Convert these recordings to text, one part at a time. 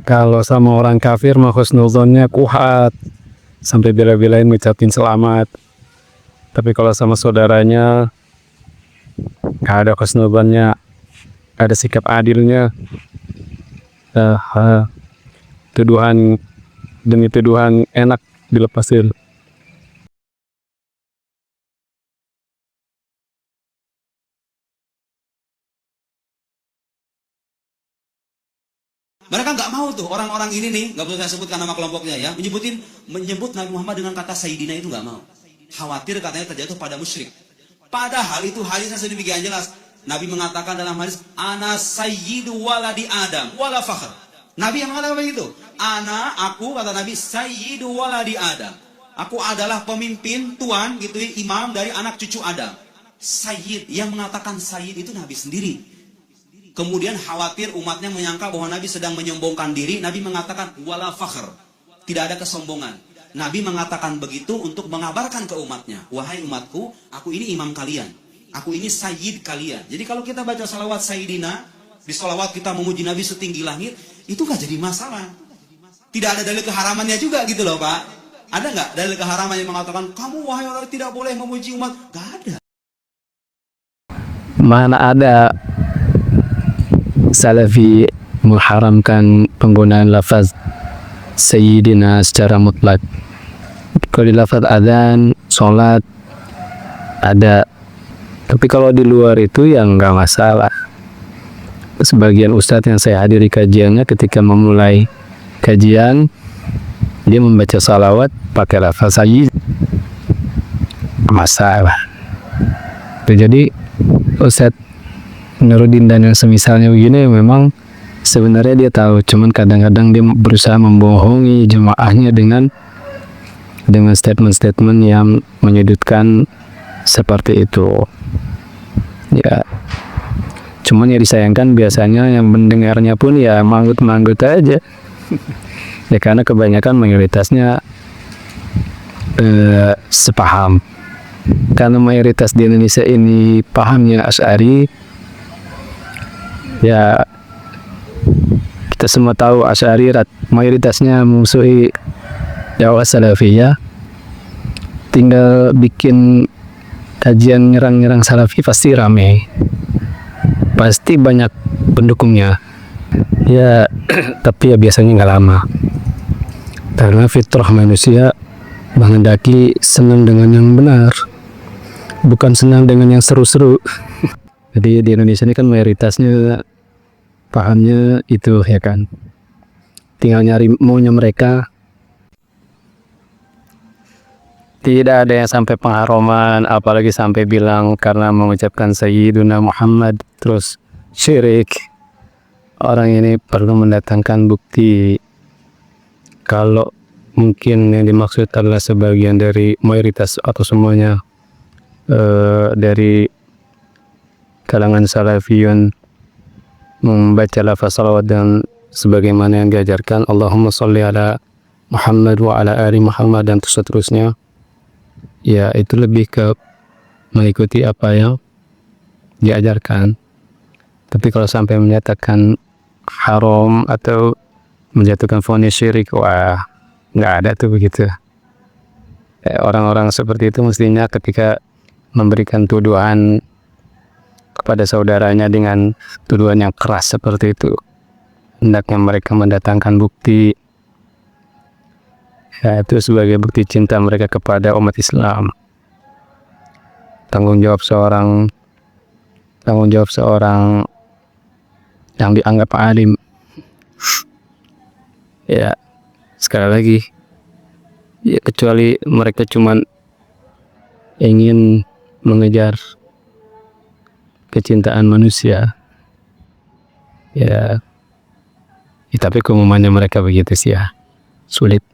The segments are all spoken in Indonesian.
Kalau sama orang kafir mah husnuzonnya kuat sampai bela-belain ngucapin selamat. Tapi kalau sama saudaranya gak ada husnuzonnya, ada sikap adilnya. Tuduhan demi tuduhan enak dilepasin. Mereka nggak mau tuh orang-orang ini nih, nggak perlu saya sebutkan nama kelompoknya ya, menyebut Nabi Muhammad dengan kata Sayyidina itu nggak mau. Khawatir katanya terjatuh pada musyrik. Padahal itu hadisnya sedemikian jelas. Nabi mengatakan dalam hadis, Ana sayyidu waladi Adam, wala fakhr. Nabi yang mengatakan begitu. Aku kata Nabi, sayyidu waladi Adam. Aku adalah pemimpin, tuan, gitu, imam dari anak cucu Adam. Sayyid, yang mengatakan sayyid itu Nabi sendiri. Kemudian khawatir umatnya menyangka bahwa Nabi sedang menyombongkan diri. Nabi mengatakan wala fakhr, tidak ada kesombongan. Nabi mengatakan begitu untuk mengabarkan ke umatnya, wahai umatku, aku ini imam kalian, aku ini sayyid kalian. Jadi kalau kita baca salawat sayyidina, di salawat kita memuji Nabi setinggi langit, itu gak jadi masalah. Tidak ada dalil keharamannya juga gitu loh Pak. Ada nggak dalil keharaman yang mengatakan kamu wahai orang tidak boleh memuji umat? Gak ada. Mana ada Salafi mengharamkan penggunaan lafaz Sayyidina secara mutlak. Kalau di lafaz adzan, sholat ada, tapi kalau di luar itu ya nggak masalah. Sebagian ustadz yang saya hadiri kajiannya, ketika memulai kajian dia membaca salawat pakai lafaz sayyid, masalah. Jadi Ustadz Nuruddin dan yang semisalnya begini memang sebenarnya dia tahu, cuman kadang-kadang dia berusaha membohongi jemaahnya dengan statement-statement yang menyudutkan seperti itu. Ya, cuman ya disayangkan biasanya yang mendengarnya pun ya manggut-manggut aja. Ya karena kebanyakan mayoritasnya sepaham. Karena mayoritas di Indonesia ini pahamnya Asy'ari, ya kita semua tahu Asy'ari mayoritasnya musuhi dakwah salafiyah. Tinggal bikin kajian nyerang-nyerang salafi pasti rame, pasti banyak pendukungnya ya. Tapi ya biasanya nggak lama, karena fitrah manusia menghendaki senang dengan yang benar, bukan senang dengan yang seru-seru. Jadi di Indonesia ini kan mayoritasnya pahamnya itu ya kan, tinggal nyari maunya mereka. Tidak ada yang sampai pengharuman, apalagi sampai bilang karena mengucapkan Sayyiduna Muhammad terus syirik. Orang ini perlu mendatangkan bukti kalau mungkin yang dimaksud adalah sebagian dari mayoritas atau semuanya dari kalangan salafiyun membaca lafaz salawat dan sebagaimana yang diajarkan, Allahumma sholli ala Muhammad wa ala ali Muhammad dan seterusnya. Ya itu lebih ke mengikuti apa yang diajarkan. Tapi kalau sampai menyatakan haram atau menjatuhkan vonis syirik, wah nggak ada tuh begitu. Orang-orang seperti itu mestinya ketika memberikan tuduhan kepada saudaranya dengan tuduhan yang keras seperti itu, hendaknya mereka mendatangkan bukti, ya itu sebagai bukti cinta mereka kepada umat Islam. Tanggung jawab seorang yang dianggap alim. Ya sekali lagi, ya kecuali mereka cuman ingin mengejar kecintaan manusia, ya tapi keumumannya mereka begitu sih ya, sulit.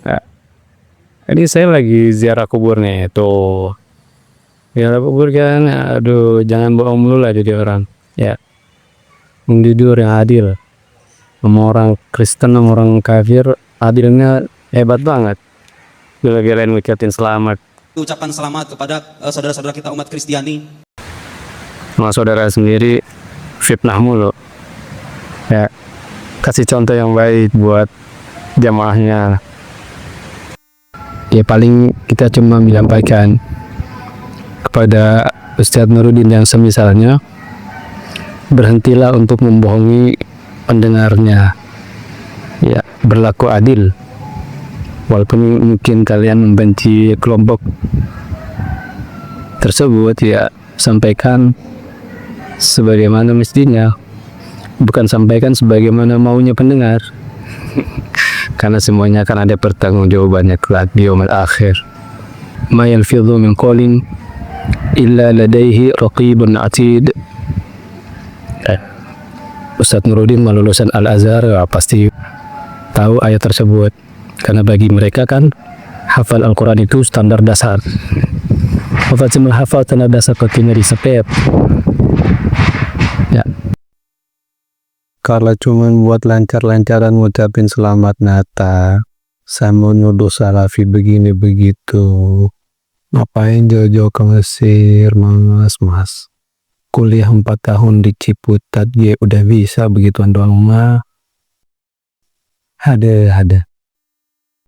Nah, ini saya lagi ziarah kubur nih, tuh ziarah kubur kan, aduh jangan bohong mulu lah jadi orang ya, jujur yang adil. Sama orang Kristen, sama orang kafir, adilnya hebat banget. Bila-bilain ngucapin selamat. Ucapan selamat kepada saudara-saudara kita umat Kristiani. Sama saudara sendiri fitnah mulu. Ya, kasih contoh yang baik buat jamaahnya. Ya paling kita cuma menyampaikan kepada Ustadz Nuruddin yang semisalnya, berhentilah untuk membohongi pendengarnya. Ya, berlaku adil. Walaupun mungkin kalian membenci kelompok tersebut, ya sampaikan sebagaimana mestinya, bukan sampaikan sebagaimana maunya pendengar. Karena semuanya akan ada pertanggungjawabannya kelak di yaumil akhir. Ma yalfidhu min qawlin illa ladaihi raqibun atid. Ustadz Nuruddin lulusan Al-Azhar, ya, pasti tahu ayat tersebut, karena bagi mereka kan hafal Al-Quran itu standar dasar. Hafal standar dasar pakai disepet. Ya, kalau cuman buat lancar-lancaran ngucapin selamat Natal sama nuduh salafi begini begitu, ngapain jauh-jauh ke Mesir, mas? Kuliah 4 tahun di Ciputat, ya udah bisa begituan doang mah. Ada.